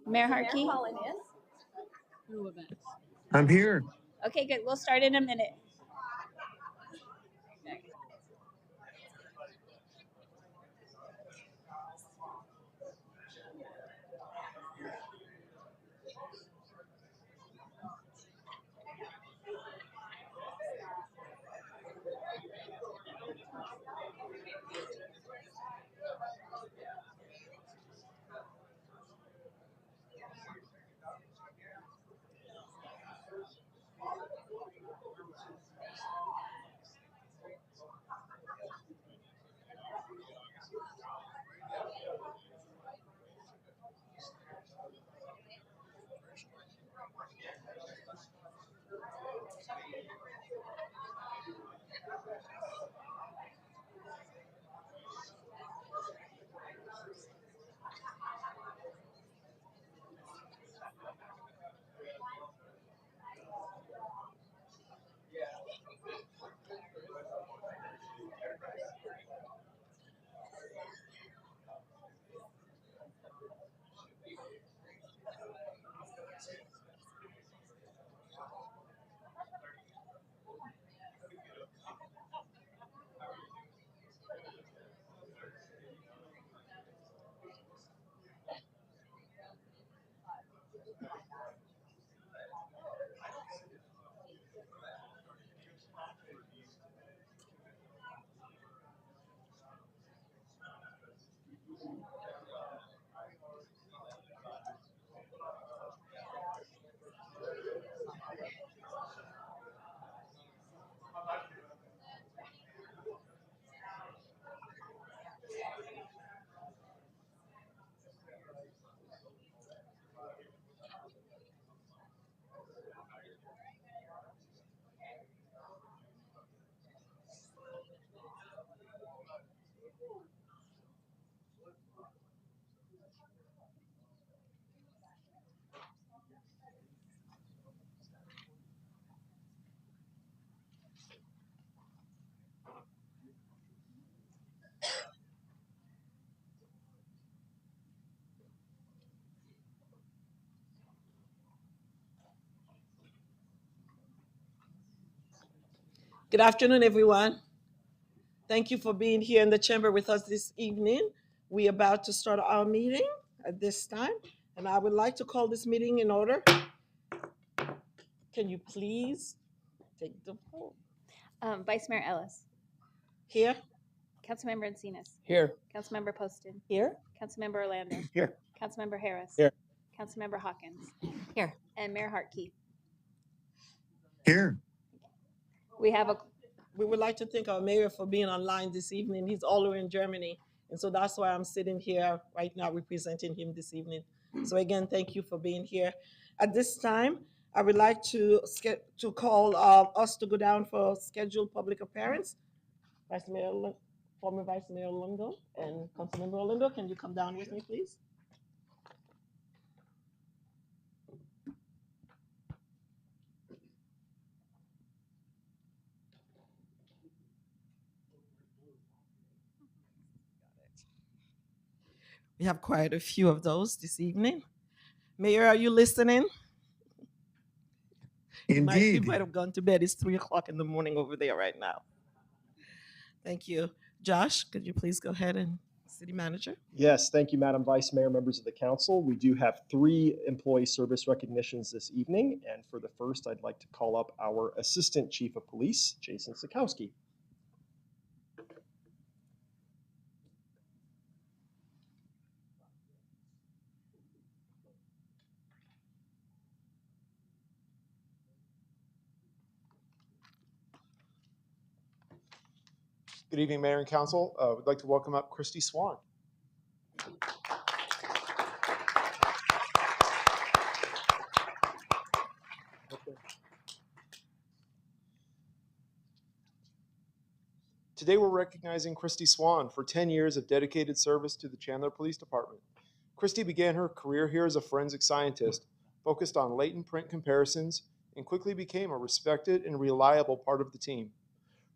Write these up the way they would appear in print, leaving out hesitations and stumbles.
Mayor Harkey? I'm here. Okay, good. We'll start in a minute. Good afternoon, everyone. Thank you for being here in the chamber with us this evening. We're about to start our meeting at this time, and I would like to call this meeting in order. Can you please take the poll? Vice Mayor Ellis. Here? Councilmember Encinas. Here. Councilmember Poston. Here? Councilmember Orlando. Here. Councilmember Harris. Here. Councilmember Hawkins. Here. And Mayor Harkey. Here. We would like to thank our mayor for being online this evening. He's all over in Germany, and so that's why I'm sitting here right now representing him this evening. So again, thank you for being here. At this time, I would like to call us to go down for scheduled public appearance. Former Vice Mayor Orlando and Councilmember Orlando, can you come down with me, please? We have quite a few of those this evening. Mayor, are you listening? Indeed. You might have gone to bed. It's 3:00 in the morning over there right now. Thank you. Josh, could you please go ahead and City Manager? Yes, thank you, Madam Vice Mayor, members of the council. We do have 3 employee service recognitions this evening. And for the first, I'd like to call up our Assistant Chief of Police, Jason Sikowski. Good evening, Mayor and Council. We'd like to welcome up Christy Swan. Today we're recognizing Christy Swan for 10 years of dedicated service to the Chandler Police Department. Christy began her career here as a forensic scientist, focused on latent print comparisons, and quickly became a respected and reliable part of the team.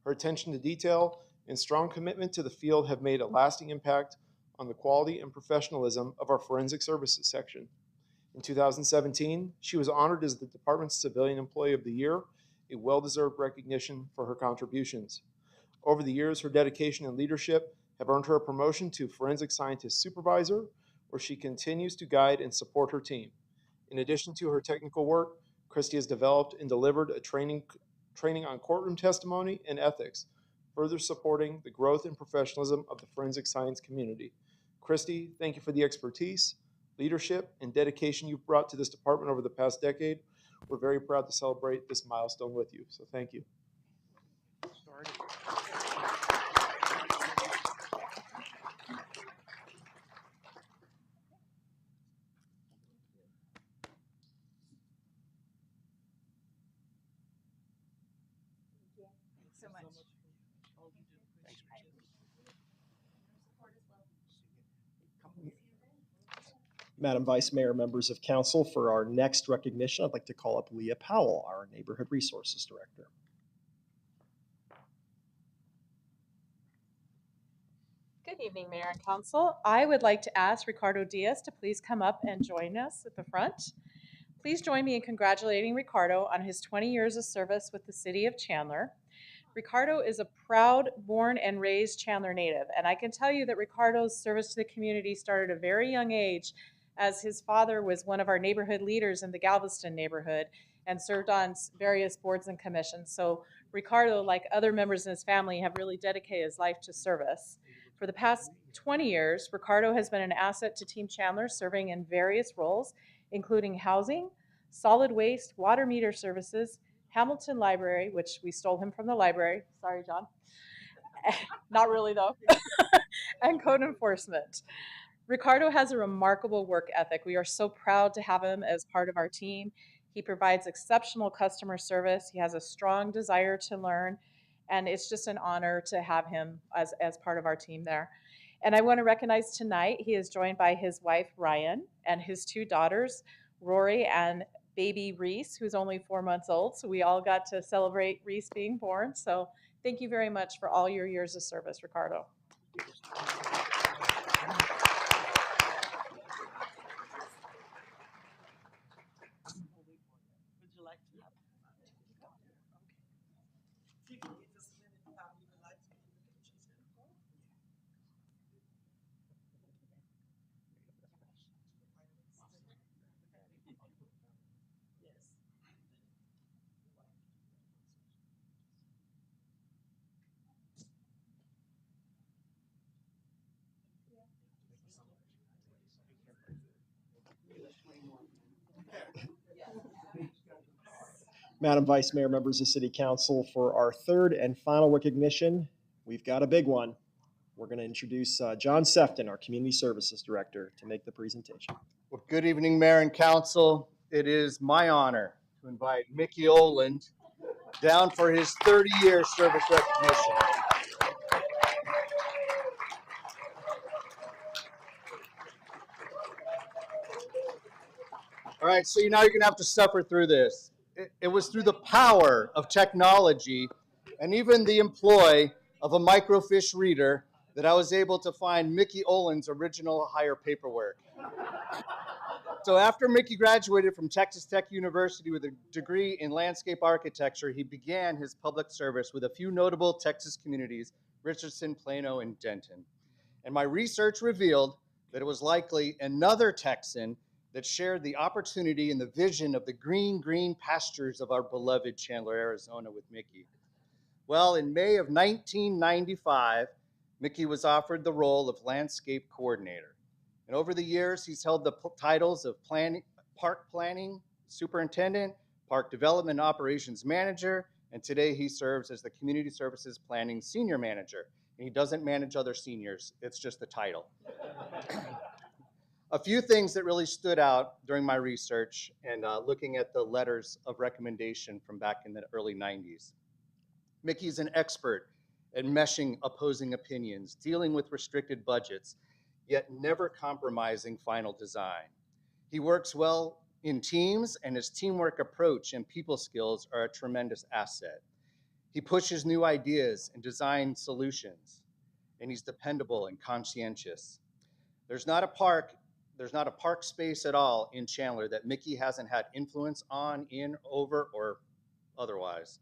Her attention to detail and strong commitment to the field have made a lasting impact on the quality and professionalism of our forensic services section. In 2017, she was honored as the department's Civilian Employee of the Year, a well-deserved recognition for her contributions. Over the years, her dedication and leadership have earned her a promotion to Forensic Scientist Supervisor, where she continues to guide and support her team. In addition to her technical work, Christy has developed and delivered a training on courtroom testimony and ethics, further supporting the growth and professionalism of the forensic science community. Christy, thank you for the expertise, leadership, and dedication you've brought to this department over the past decade. We're very proud to celebrate this milestone with you, so thank you. So much. Madam Vice Mayor, members of council, for our next recognition, I'd like to call up Leah Powell, our Neighborhood Resources Director. Good evening, Mayor and Council. I would like to ask Ricardo Diaz to please come up and join us at the front. Please join me in congratulating Ricardo on his 20 years of service with the City of Chandler. Ricardo is a proud, born and raised Chandler native, and I can tell you that Ricardo's service to the community started at a very young age, as his father was one of our neighborhood leaders in the Galveston neighborhood and served on various boards and commissions. So Ricardo, like other members in his family, have really dedicated his life to service. For the past 20 years, Ricardo has been an asset to Team Chandler, serving in various roles, including housing, solid waste, water meter services, Hamilton Library, which we stole him from the library. Sorry, John. Not really, though. And code enforcement. Ricardo has a remarkable work ethic. We are so proud to have him as part of our team. He provides exceptional customer service. He has a strong desire to learn, and it's just an honor to have him as part of our team there. And I want to recognize tonight, he is joined by his wife, Ryan, and his two daughters, Rory and baby Reese, who's only 4 months old. So we all got to celebrate Reese being born. So thank you very much for all your years of service, Ricardo. Madam Vice Mayor, members of City Council, for our third and final recognition, we've got a big one. We're going to introduce John Sefton, our Community Services Director, to make the presentation. Well, good evening, Mayor and Council. It is my honor to invite Mickey Oland down for his 30-year service recognition. All right, so now you're going to have to suffer through this. It was through the power of technology and even the employ of a microfiche reader that I was able to find Mickey Oland's original hire paperwork. So after Mickey graduated from Texas Tech University with a degree in landscape architecture, he began his public service with a few notable Texas communities, Richardson, Plano, and Denton. And my research revealed that it was likely another Texan that shared the opportunity and the vision of the green pastures of our beloved Chandler, Arizona with Mickey. Well, in May of 1995, Mickey was offered the role of landscape coordinator. And over the years, he's held the titles of park planning superintendent, park development operations manager, and today he serves as the community services planning senior manager. And he doesn't manage other seniors, it's just the title. A few things that really stood out during my research and looking at the letters of recommendation from back in the early 90s. Mickey's an expert at meshing opposing opinions, dealing with restricted budgets, yet never compromising final design. He works well in teams, and his teamwork approach and people skills are a tremendous asset. He pushes new ideas and design solutions, and he's dependable and conscientious. There's not a park there's not a park space at all in Chandler that Mickey hasn't had influence on, in, over, or otherwise.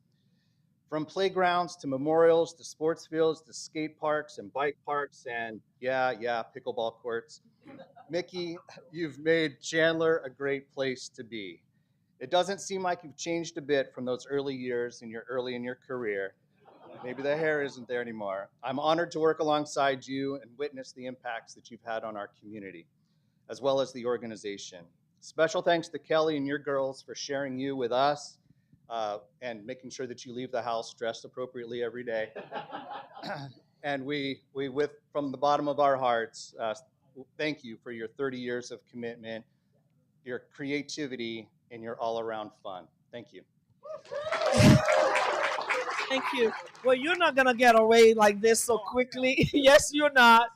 From playgrounds to memorials to sports fields to skate parks and bike parks and pickleball courts. Mickey, you've made Chandler a great place to be. It doesn't seem like you've changed a bit from those early years early in your career. Maybe the hair isn't there anymore. I'm honored to work alongside you and witness the impacts that you've had on our community, as well as the organization. Special thanks to Kelly and your girls for sharing you with us and making sure that you leave the house dressed appropriately every day. And we from the bottom of our hearts, thank you for your 30 years of commitment, your creativity, and your all-around fun. Thank you. Thank you. Well, you're not going to get away like this so quickly. Yes, you're not.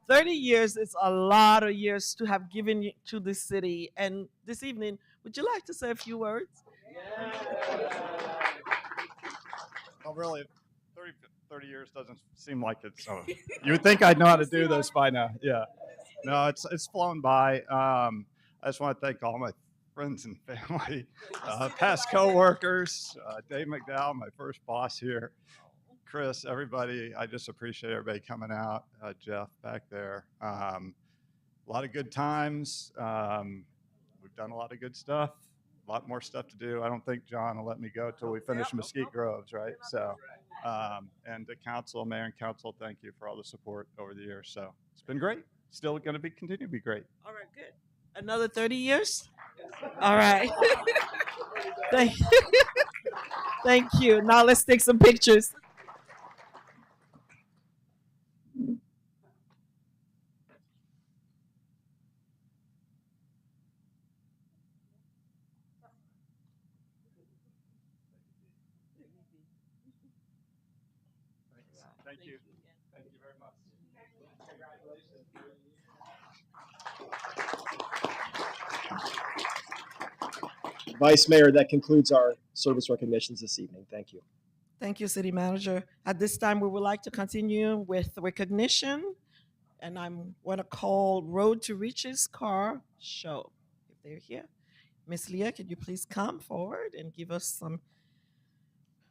30 years is a lot of years to have given to this city. And this evening, would you like to say a few words? Well, really, 30 years doesn't seem like it's. You would think I'd know how to do this by now. Yeah. No, it's flown by. I just want to thank all my friends and family, past coworkers, Dave McDowell, my first boss here, Chris, everybody. I just appreciate everybody coming out. Jeff back there. A lot of good times. We've done a lot of good stuff. A lot more stuff to do. I don't think John will let me go till we finish Mesquite Groves, right? So, and the council, mayor and council, thank you for all the support over the years. So it's been great. Still going to continue to be great. All right, good. Another 30 years? All right. Thank, thank you. Now let's take some pictures. Thank you. Thank you very much. Congratulations. Vice Mayor, that concludes our service recognitions this evening. Thank you. Thank you, City Manager. At this time, we would like to continue with recognition, and I'm going to call Road to Riches Car Show. If they're here. Miss Leah, could you please come forward and give us some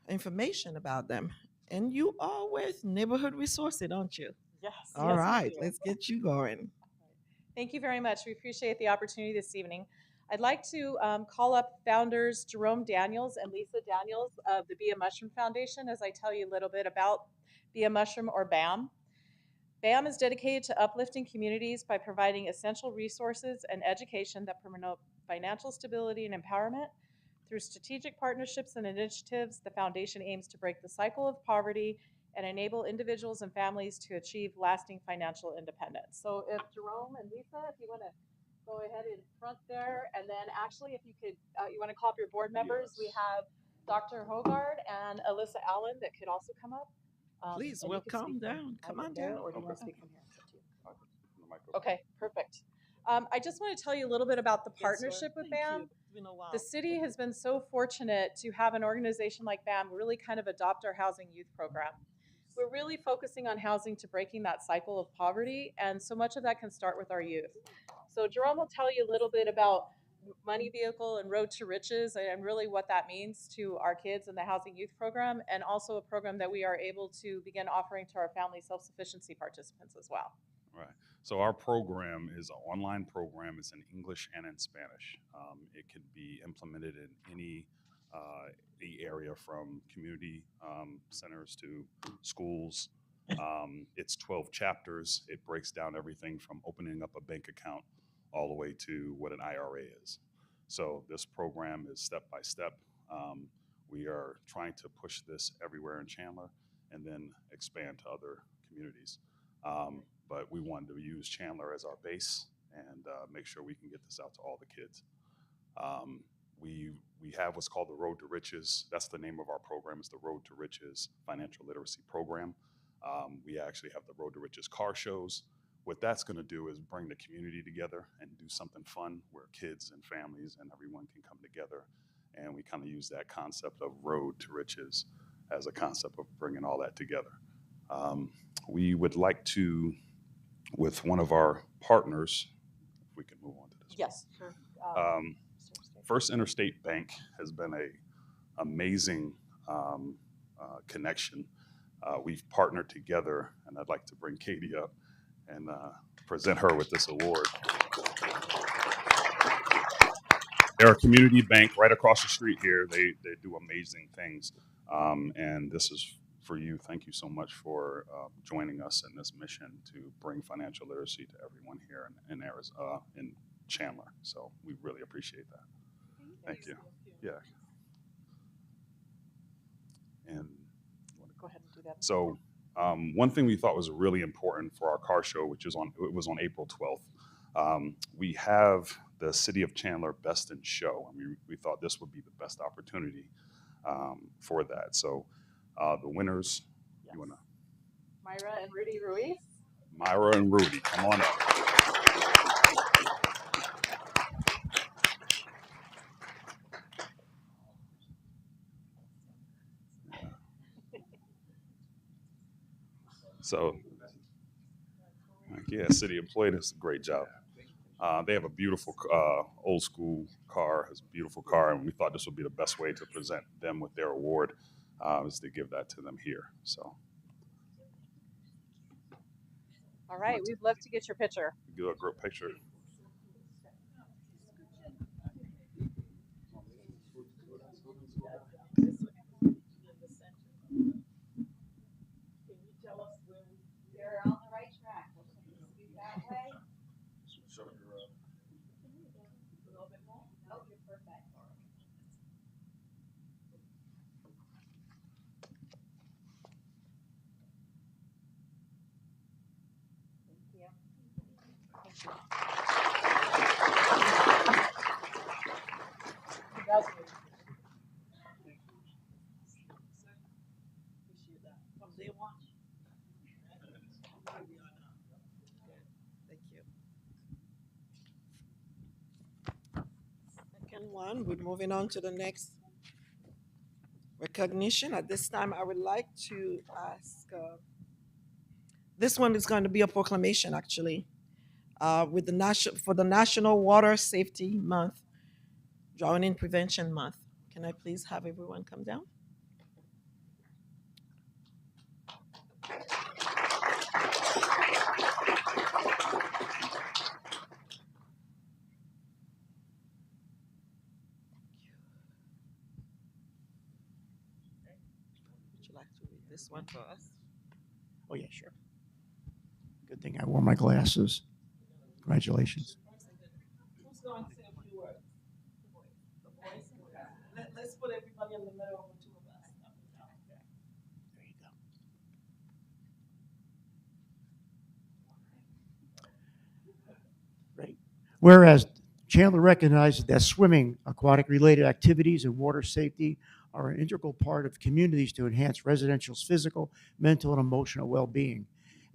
information about them? And you are with Neighborhood Resources, don't you? Yes. All yes, right, we do. let's get you going. Thank you very much. We appreciate the opportunity this evening. I'd like to call up founders Jerome Daniels and Lisa Daniels of the Be a Mushroom Foundation as I tell you a little bit about Be a Mushroom, or BAM. BAM is dedicated to uplifting communities by providing essential resources and education that promote financial stability and empowerment. Through strategic partnerships and initiatives, the foundation aims to break the cycle of poverty and enable individuals and families to achieve lasting financial independence. So if Jerome and Lisa, if you want to go ahead in front there, and then actually if you could, you want to call up your board members, we have Dr. Hogard and Alyssa Allen that could also come up. Please, and you well, could calm speak from down. Come either on there, down. or do you want to speak from here? It's up to you. Okay, perfect. I just want to tell you a little bit about the Yes, sir. partnership with Thank BAM. you. It's been a while. The city has been so fortunate to have an organization like BAM really kind of adopt our housing youth program. We're really focusing on housing to breaking that cycle of poverty, and so much of that can start with our youth. So Jerome will tell you a little bit about Money Vehicle and Road to Riches and really what that means to our kids in the housing youth program, and also a program that we are able to begin offering to our family self-sufficiency participants as well. Right. So our program is an online program. It's in English and in Spanish. It can be implemented in any area from community centers to schools. It's 12 chapters. It breaks down everything from opening up a bank account all the way to what an IRA is. So this program is step by step. We are trying to push this everywhere in Chandler and then expand to other communities. But we wanted to use Chandler as our base and make sure we can get this out to all the kids. We have what's called the Road to Riches. That's the name of our program. It's the Road to Riches Financial Literacy Program. We actually have the Road to Riches car shows. What that's going to do is bring the community together and do something fun where kids and families and everyone can come together. And we kind of use that concept of Road to Riches as a concept of bringing all that together. We would like to, with one of our partners if we can move on to this. Yes, sure. Um, First Interstate Bank has been a amazing connection. We've partnered together, and I'd like to bring Katie up and present her with this award. They're a community bank right across the street here. They do amazing things, and this is for you. Thank you so much for joining us in this mission to bring financial literacy to everyone here in Arizona, in Chandler. So we really appreciate that. Thank you. Yeah. And Go ahead and do that. so one thing we thought was really important for our car show, which was on April 12th, we have the City of Chandler Best in Show. I mean, we thought this would be the best opportunity for that. So the winners, Yes. you want to? Myra and Rudy Ruiz. Myra and Rudy, come on up. So, yeah, city employee does a great job. They have a beautiful old school car, it's a beautiful car, and we thought this would be the best way to present them with their award, is to give that to them here. So, All right, we'd love to get your picture. do a group picture. You're on the right track. Scoot that way. Oh, you're perfect. Appreciate that. From day one. Thank you. Second one, we're moving on to the next recognition. At this time, I would like to ask, this one is going to be a proclamation, actually, with for the National Water Safety Month, Drowning Prevention Month. Can I please have everyone come down? Would you like to read this one for us? Oh, yeah, sure. Good thing I wore my glasses. Congratulations. Who's going to say a few words? The boys? Let's put everybody in the middle of the two of us. There you go. Great. Whereas Chandler recognizes that swimming, aquatic related activities, and water safety are an integral part of communities to enhance residential's physical, mental, and emotional well-being.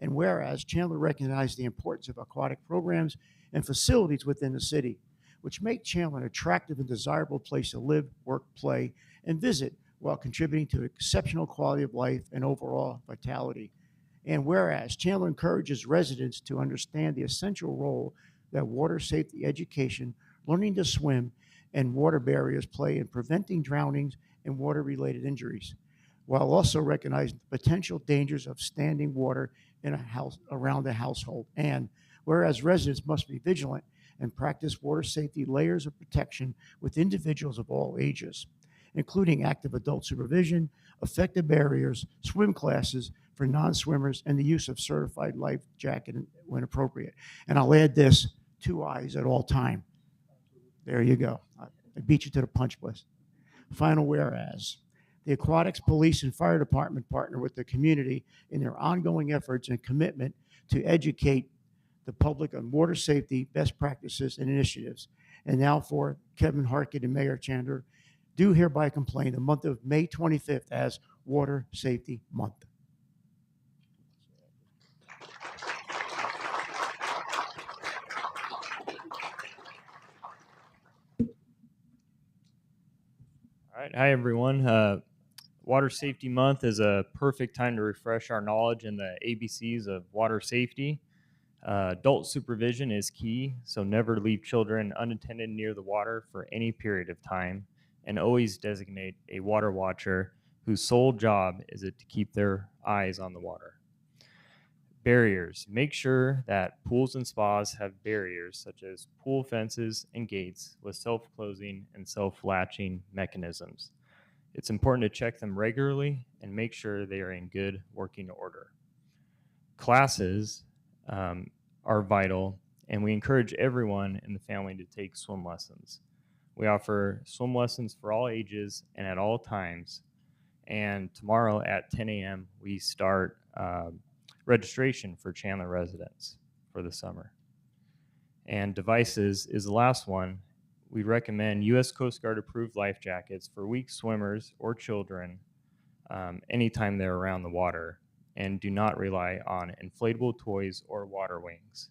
And whereas Chandler recognized the importance of aquatic programs and facilities within the city, which make Chandler an attractive and desirable place to live, work, play, and visit while contributing to exceptional quality of life and overall vitality. And whereas Chandler encourages residents to understand the essential role that water safety education, learning to swim, and water barriers play in preventing drownings and water-related injuries, while also recognizing the potential dangers of standing water in a house around a household. And whereas residents must be vigilant and practice water safety layers of protection with individuals of all ages, including active adult supervision, effective barriers, swim classes for non-swimmers, and the use of certified life jacket when appropriate. And I'll add this, 2 eyes at all time. There you go. I beat you to the punch list. Final whereas, the Aquatics Police and Fire Department partner with the community in their ongoing efforts and commitment to educate the public on water safety, best practices, and initiatives. And now for Kevin Harkin and Mayor Chandler, do hereby proclaim the month of May 25th as Water Safety Month. All right. Hi, everyone. Water Safety Month is a perfect time to refresh our knowledge in the ABCs of water safety. Adult supervision is key, so never leave children unattended near the water for any period of time, and always designate a water watcher whose sole job is it to keep their eyes on the water. Barriers. Make sure that pools and spas have barriers such as pool fences and gates with self-closing and self-latching mechanisms. It's important to check them regularly and make sure they are in good working order. Classes are vital, and we encourage everyone in the family to take swim lessons. We offer swim lessons for all ages and at all times. And tomorrow at 10 a.m., we start registration for Chandler residents for the summer. And devices is the last one. We recommend U.S. Coast Guard approved life jackets for weak swimmers or children anytime they're around the water, and do not rely on inflatable toys or water wings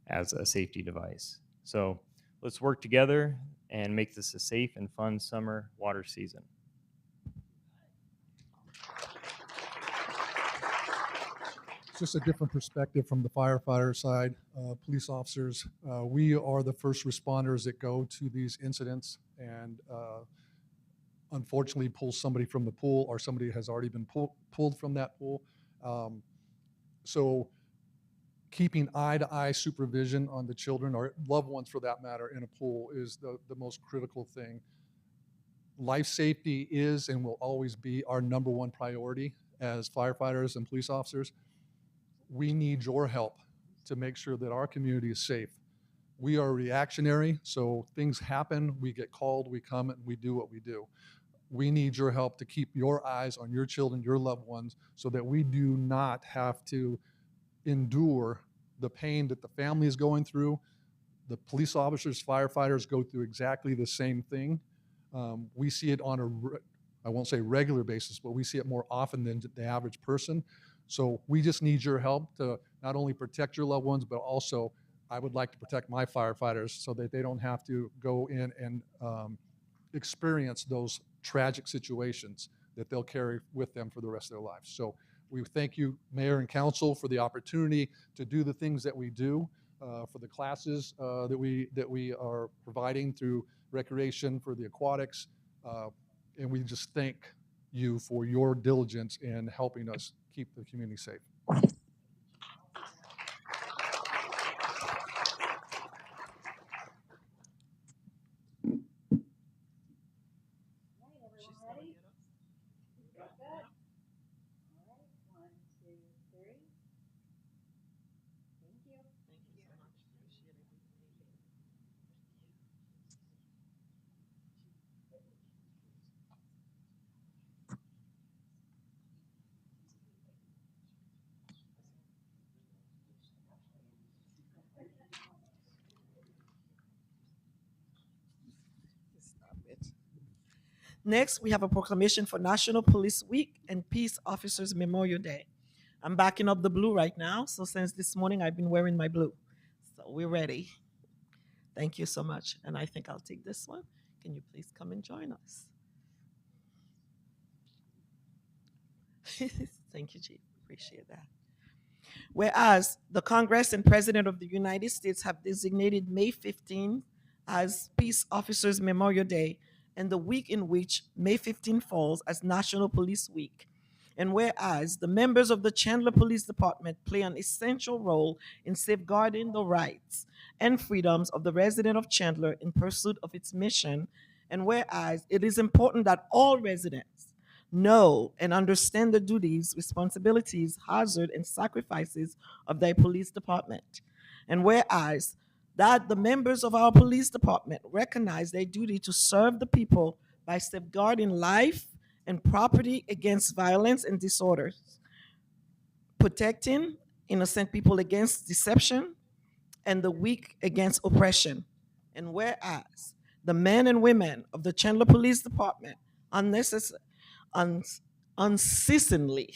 as a safety device. So let's work together and make this a safe and fun summer water season. Just a different perspective from the firefighter side. Police officers, we are the first responders that go to these incidents and unfortunately pull somebody from the pool, or somebody has already been pulled from that pool. So keeping eye-to-eye supervision on the children, or loved ones for that matter, in a pool is the most critical thing. Life safety is and will always be our number one priority as firefighters and police officers. We need your help to make sure that our community is safe. We are reactionary, so things happen, we get called, we come, and we do what we do. We need your help to keep your eyes on your children, your loved ones, so that we do not have to endure the pain that the family is going through. The police officers, firefighters go through exactly the same thing. We see it on I won't say regular basis, but we see it more often than the average person. So we just need your help to not only protect your loved ones, but also I would like to protect my firefighters so that they don't have to go in and experience those tragic situations that they'll carry with them for the rest of their lives. So we thank you, Mayor and Council, for the opportunity to do the things that we do, for the classes that we are providing through recreation, for the aquatics, and we just thank you for your diligence in helping us keep the community safe. Next, we have a proclamation for National Police Week and Peace Officers Memorial Day. I'm backing up the blue right now, so since this morning I've been wearing my blue. So we're ready. Thank you so much. And I think I'll take this one. Can you please come and join us? Thank you, Chief. Appreciate that. Whereas the Congress and President of the United States have designated May 15 as Peace Officers Memorial Day, and the week in which May 15 falls as National Police Week. And whereas the members of the Chandler Police Department play an essential role in safeguarding the rights and freedoms of the resident of Chandler in pursuit of its mission, and whereas it is important that all residents know and understand the duties, responsibilities, hazards, and sacrifices of their police department. And whereas that the members of our police department recognize their duty to serve the people by safeguarding life and property against violence and disorders, protecting innocent people against deception, and the weak against oppression. And whereas the men and women of the Chandler Police Department unceasingly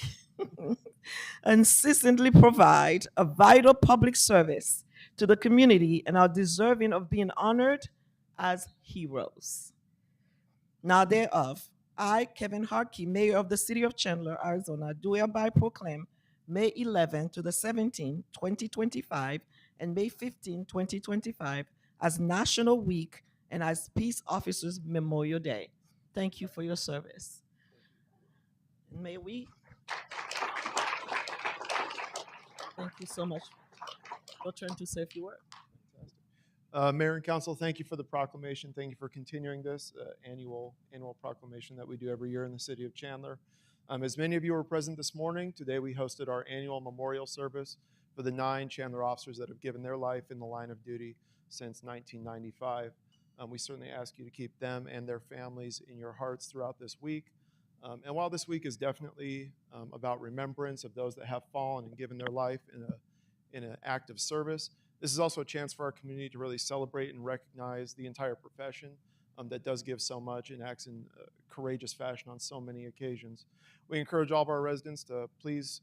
provide a vital public service to the community and are deserving of being honored as heroes. Now thereof, I, Kevin Harkey, Mayor of the City of Chandler, Arizona, do hereby proclaim May 11 to the 17th, 2025, and May 15, 2025, as National Week and as Peace Officers Memorial Day. Thank you for your service. And may we? Thank you so much. Your turn to say a few words. Mayor and Council, thank you for the proclamation. Thank you for continuing this annual proclamation that we do every year in the city of Chandler. As many of you were present this morning, today we hosted our annual memorial service for the 9 Chandler officers that have given their life in the line of duty since 1995. We certainly ask you to keep them and their families in your hearts throughout this week. And while this week is definitely about remembrance of those that have fallen and given their life in an act of service, this is also a chance for our community to really celebrate and recognize the entire profession that does give so much and acts in courageous fashion on so many occasions. We encourage all of our residents to please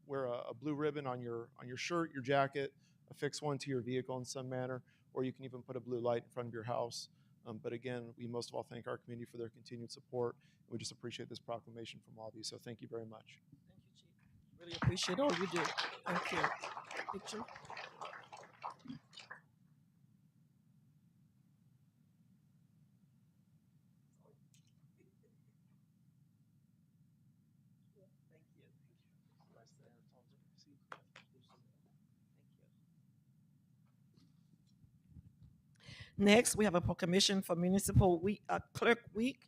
wear a blue ribbon on your shirt, your jacket, affix one to your vehicle in some manner, or you can even put a blue light in front of your house. But again, we most of all thank our community for their continued support. And we just appreciate this proclamation from all of you. So thank you very much. Thank you, Chief. Really appreciate all you do. Thank you. Picture. Next, we have a proclamation for Municipal Week, Clerk Week,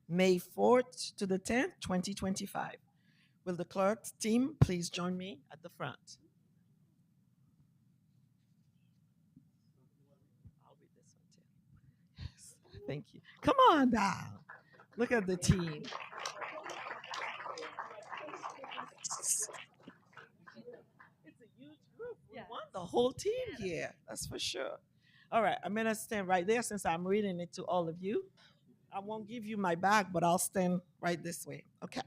May 4th to the 10th, 2025. Will the clerk's team please join me at the front? I'll read this one too. Yes, thank you. Come on down. Look at the team. It's a huge group. We want the whole team here. That's for sure. All right, I'm gonna stand right there since I'm reading it to all of you. I won't give you my bag, but I'll stand right this way. Okay.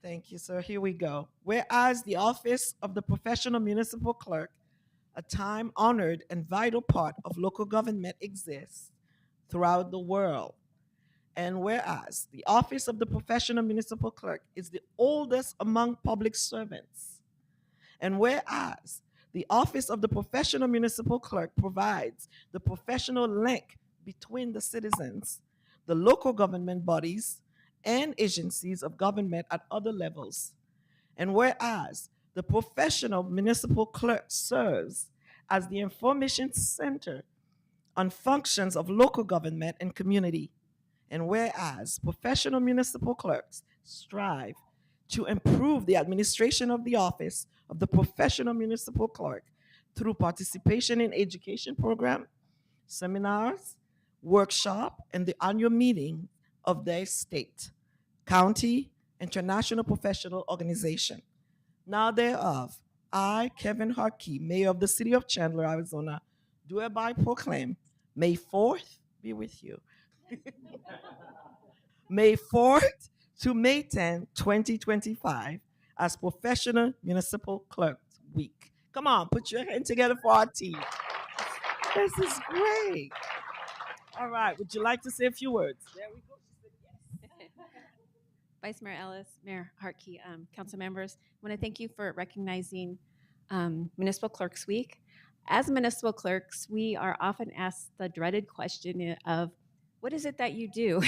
Thank you, sir. Here we go. Whereas the office of the professional municipal clerk, a time honored and vital part of local government, exists throughout the world. And whereas the office of the professional municipal clerk is the oldest among public servants. And whereas the office of the professional municipal clerk provides the professional link between the citizens, the local government bodies, and agencies of government at other levels. And whereas the professional municipal clerk serves as the information center on functions of local government and community. And whereas professional municipal clerks strive to improve the administration of the office of the professional municipal clerk through participation in education program, seminars, workshop, and the annual meeting of their state, county, international professional organization. Now thereof, I, Kevin Harkey, Mayor of the City of Chandler, Arizona, do hereby proclaim May 4th be with you. May 4th to May 10th, 2025, as Professional Municipal Clerks Week. Come on, put your hand together for our team. This is great. All right, would you like to say a few words? There we go. She said yes. Vice Mayor Ellis, Mayor Hartkey, council members, I want to thank you for recognizing Municipal Clerks Week. As municipal clerks, we are often asked the dreaded question of, what is it that you do?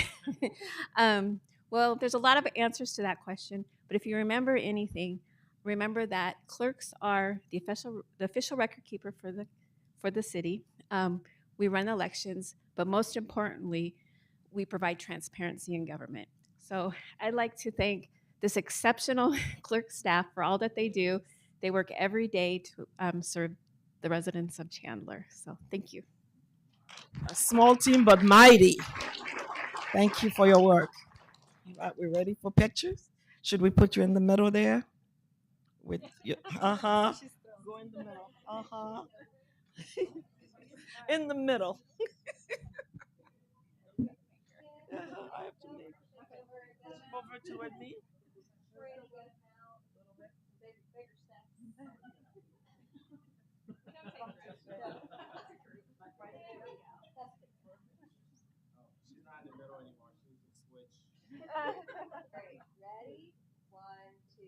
Well, there's a lot of answers to that question, but if you remember anything, remember that clerks are the official record keeper for the city. We run elections, but most importantly, we provide transparency in government. So I'd like to thank this exceptional clerk staff for all that they do. They work every day to serve the residents of Chandler. So thank you. A small team, but mighty. Thank you for your work. All right, we're ready for pictures? Should we put you in the middle there? With you? Uh-huh. Go in the middle. Uh-huh. In the middle. I have to make. Over toward me. She's not in the middle anymore. She's a switch. Great. Ready? 1, 2.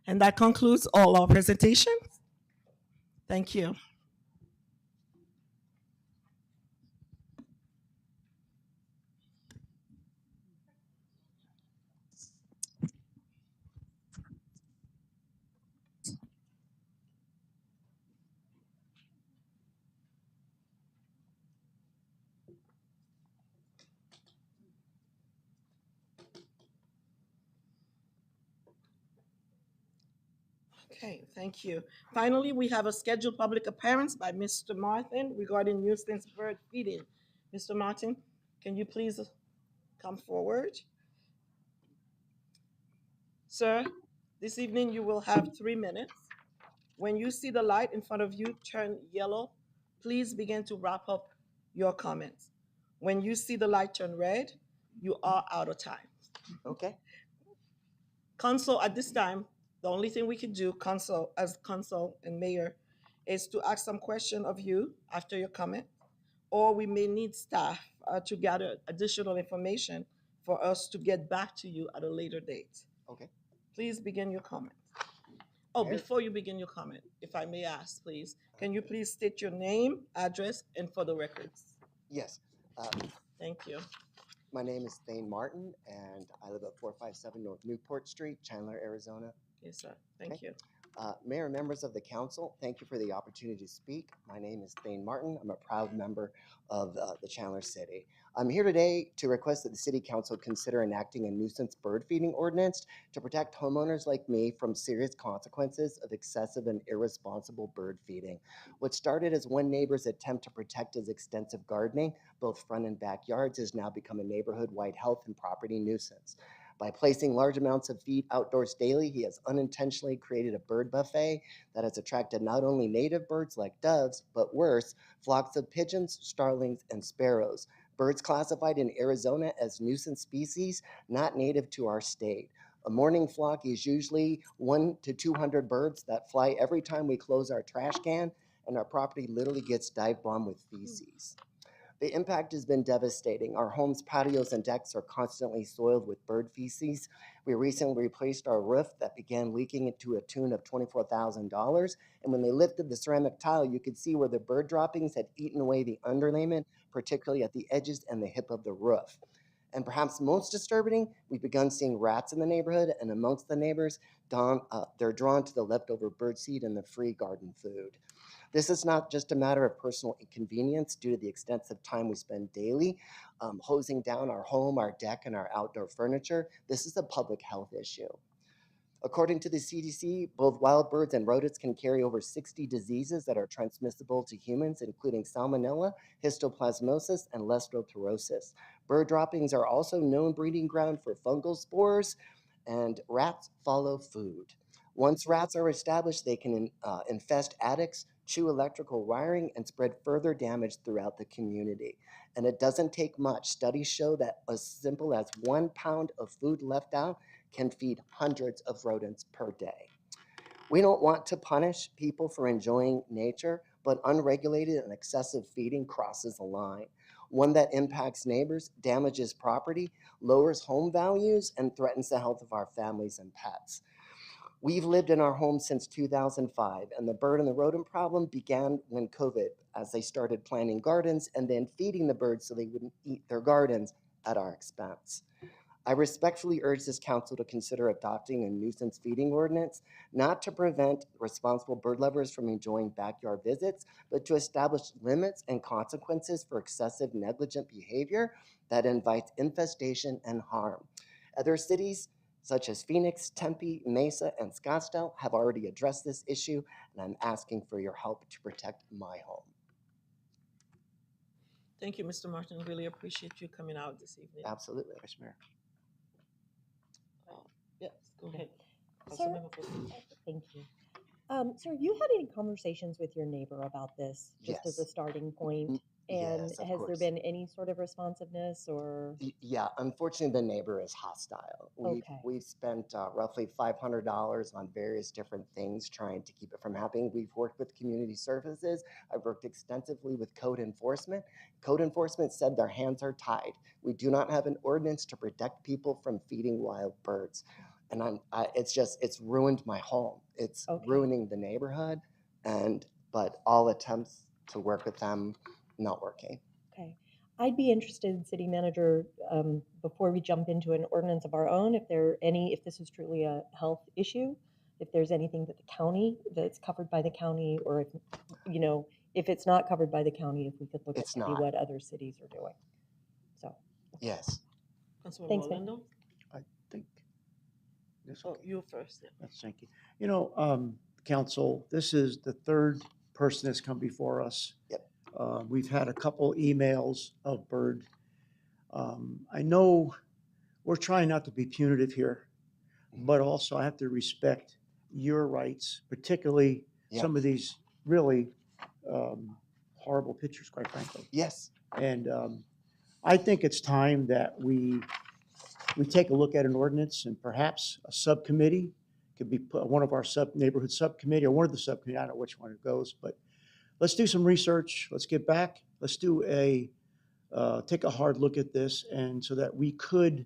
And that concludes all our presentations. Thank you. Okay, thank you. Finally, we have a scheduled public appearance by Mr. Martin regarding nuisance bird feeding. Mr. Martin, can you please come forward? Sir, this evening you will have 3 minutes. When you see the light in front of you turn yellow, please begin to wrap up your comments. When you see the light turn red, you are out of time. Okay. Council, at this time, the only thing we can do, council, as council and mayor, is to ask some question of you after your comment, or we may need staff to gather additional information for us to get back to you at a later date. Okay. Please begin your comment. Oh, Mayor? before you begin your comment, if I may ask, please, can you please state your name, address, and for the records? Yes. Thank you. My name is Thane Martin, and I live at 457 North Newport Street, Chandler, Arizona. Yes, sir. Thank you. Mayor and members of the council, thank you for the opportunity to speak. My name is Thane Martin. I'm a proud member of the Chandler City. I'm here today to request that the City Council consider enacting a nuisance bird feeding ordinance to protect homeowners like me from serious consequences of excessive and irresponsible bird feeding. What started as one neighbor's attempt to protect his extensive gardening, both front and backyards, has now become a neighborhood-wide health and property nuisance. By placing large amounts of feed outdoors daily, he has unintentionally created a bird buffet that has attracted not only native birds like doves, but worse, flocks of pigeons, starlings, and sparrows, birds classified in Arizona as nuisance species not native to our state. A morning flock is usually 1 to 200 birds that fly every time we close our trash can, and our property literally gets dive bombed with feces. The impact has been devastating. Our homes, patios, and decks are constantly soiled with bird feces. We recently replaced our roof that began leaking to a tune of $24,000. And when they lifted the ceramic tile, you could see where the bird droppings had eaten away the underlayment, particularly at the edges and the hip of the roof. And perhaps most disturbing, we've begun seeing rats in the neighborhood, and amongst the neighbors, they're drawn to the leftover birdseed and the free garden food. This is not just a matter of personal inconvenience due to the extensive time we spend daily hosing down our home, our deck, and our outdoor furniture. This is a public health issue. According to the CDC, both wild birds and rodents can carry over 60 diseases that are transmissible to humans, including salmonella, histoplasmosis, and leptospirosis. Bird droppings are also known breeding ground for fungal spores, and rats follow food. Once rats are established, they can infest attics, chew electrical wiring, and spread further damage throughout the community. And it doesn't take much. Studies show that as simple as 1 pound of food left out can feed hundreds of rodents per day. We don't want to punish people for enjoying nature, but unregulated and excessive feeding crosses a line, one that impacts neighbors, damages property, lowers home values, and threatens the health of our families and pets. We've lived in our home since 2005, and the bird and the rodent problem began when COVID, as they started planting gardens and then feeding the birds so they wouldn't eat their gardens at our expense. I respectfully urge this council to consider adopting a nuisance feeding ordinance, not to prevent responsible bird lovers from enjoying backyard visits, but to establish limits and consequences for excessive negligent behavior that invites infestation and harm. Other cities, such as Phoenix, Tempe, Mesa, and Scottsdale, have already addressed this issue, and I'm asking for your help to protect my home. Thank you, Mr. Martin. Really appreciate you coming out this evening. Absolutely, Vice Mayor. Yes, go ahead. Sir, thank you. Sir, you had any conversations with your neighbor about this, just as a Yes. starting point? And Yes, of has there course. been any sort of responsiveness or? Yeah, unfortunately, the neighbor is hostile. Okay. We've spent roughly $500 on various different things trying to keep it from happening. We've worked with community services. I've worked extensively with code enforcement. Code enforcement said their hands are tied. We do not have an ordinance to protect people from feeding wild birds. And it's ruined my home. It's Okay. ruining the neighborhood. But all attempts to work with them, not working. Okay. I'd be interested, City Manager, before we jump into an ordinance of our own, if this is truly a health issue, if there's anything that the county, that's covered by the county, or if it's not covered by the county, if we could look at It's maybe not. what other cities are doing. So, Yes. Councilmember thanks, ma'am. Orlando? I think. Yes, Oh, okay. you first. Yeah. Yes, thank you. Council, this is the third person that's come before us. Yep. We've had a couple emails of Bird. I know we're trying not to be punitive here, but also I have to respect your rights, particularly Yeah. some of these really horrible pictures, quite frankly. Yes. And I think it's time that we take a look at an ordinance, and perhaps a subcommittee could be one of our neighborhood subcommittee, or one of the subcommittee. I don't know which one it goes, but let's do some research. Let's get back. Let's do take a hard look at this, and so that we could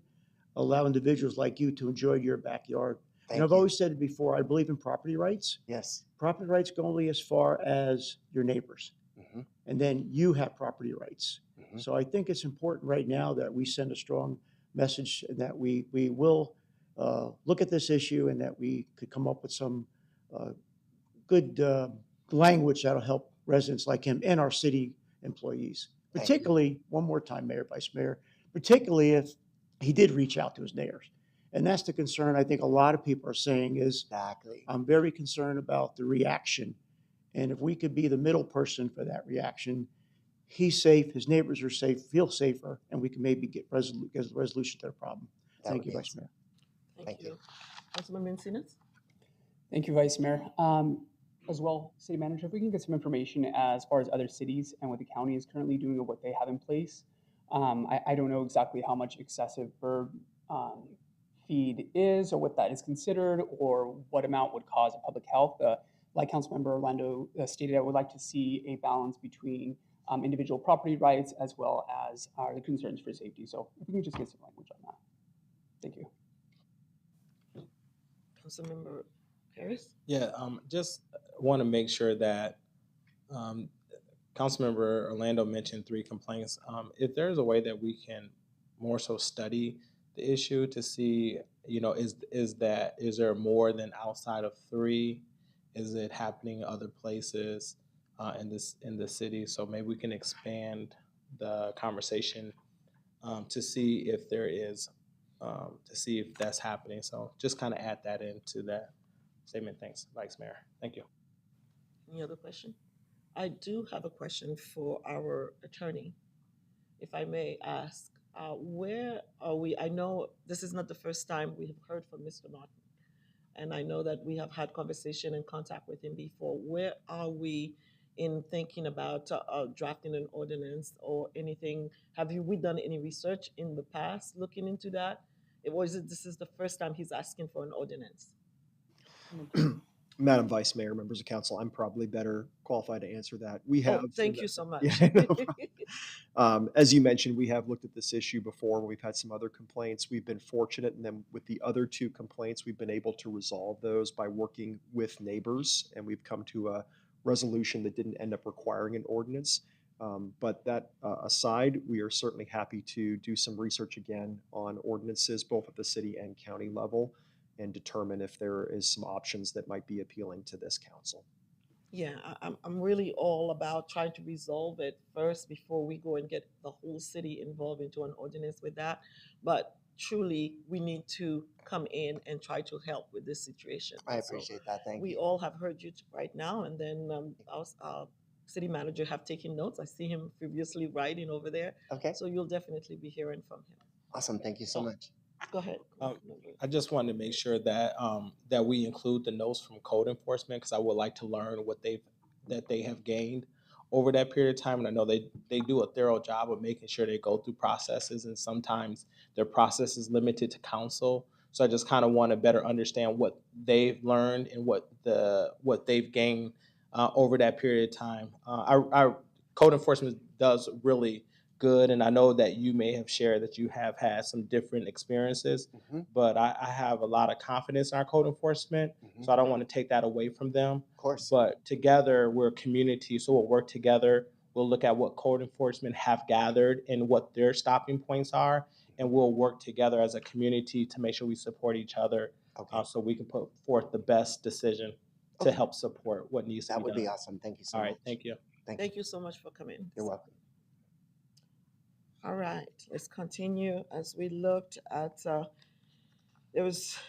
allow individuals like you to enjoy your backyard. Thank I've you. always said it before, I believe in property rights. Yes. Property rights go only as far as your neighbors. Mhm. And then you have property rights. Mhm. So I think it's important right now that we send a strong message, and that we will look at this issue, and that we could come up with some good language that'll help residents like him and our city employees. Thank you. Particularly, one more time, Mayor, Vice Mayor, particularly if he did reach out to his neighbors. And that's the concern I think a lot of people are saying is, Exactly. I'm very concerned about the reaction. And if we could be the middle person for that reaction, he's safe, his neighbors are safe, feel safer, and we can maybe get a resolution to the problem. That Thank would you, be Vice awesome. Mayor. Thank you. Councilmember Encinas? Thank you, Vice Mayor. As well, City Manager, if we can get some information as far as other cities and what the county is currently doing or what they have in place. I don't know exactly how much excessive bird feed is, or what that is considered, or what amount would cause a public health. Like Councilmember Orlando stated, I would like to see a balance between individual property rights as well as the concerns for safety. So if we can just get some language on that. Thank you. Councilmember Harris? Yeah, just want to make sure that Councilmember Orlando mentioned 3 complaints. If there's a way that we can more so study the issue to see, is there more than outside of 3? Is it happening other places in the city? So maybe we can expand the conversation to see if there is, to see if that's happening. So just kind of add that into that statement. Thanks, Vice Mayor. Thank you. Any other question? I do have a question for our attorney, if I may ask. Where are we? I know this is not the first time we have heard from Mr. Martin, and I know that we have had conversation and contact with him before. Where are we in thinking about drafting an ordinance or anything? We done any research in the past looking into that? This is the first time he's asking for an ordinance? Madam Vice Mayor, members of council, I'm probably better qualified to answer that. We have. Thank you so much. Yeah, no problem. As you mentioned, we have looked at this issue before. We've had some other complaints. We've been fortunate, and then with the other 2 complaints, we've been able to resolve those by working with neighbors, and we've come to a resolution that didn't end up requiring an ordinance. But that aside, we are certainly happy to do some research again on ordinances, both at the city and county level, and determine if there is some options that might be appealing to this council. Yeah, I'm really all about trying to resolve it first before we go and get the whole city involved into an ordinance with that. But truly, we need to come in and try to help with this situation. I appreciate that. Thank We you. all have heard you right now, and then our city manager have taken notes. I see him previously writing over there. Okay. So you'll definitely be hearing from him. Awesome. Thank you so much. Go ahead. I just wanted to make sure that that we include the notes from code enforcement, because I would like to learn what they have gained over that period of time. And I know they do a thorough job of making sure they go through processes, and sometimes their process is limited to council. So I just kind of want to better understand what they've learned and what they've gained over that period of time. Our code enforcement does really good, and I know that you may have shared that you have had some different experiences, but I have a lot of confidence in our code enforcement, so I don't want to take that away from them. Of course. But together, we're a community, so we'll work together. We'll look at what code enforcement have gathered and what their stopping points are, and we'll work together as a community to make sure we support each other, so we can put forth the best decision to help support what needs to be That done. would be awesome. Thank you so All much. right, thank you. Thank you so much for coming. You're welcome. All right, let's continue as we looked at, there was,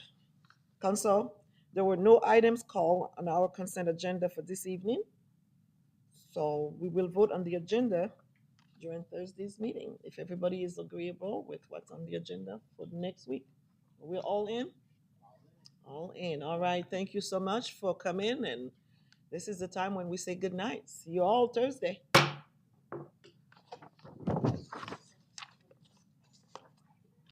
Council, there were no items called on our consent agenda for this evening. So we will vote on the agenda during Thursday's meeting, if everybody is agreeable with what's on the agenda for the next week. We're all in? All in. All right, thank you so much for coming, and this is the time when we say good night. See you all Thursday.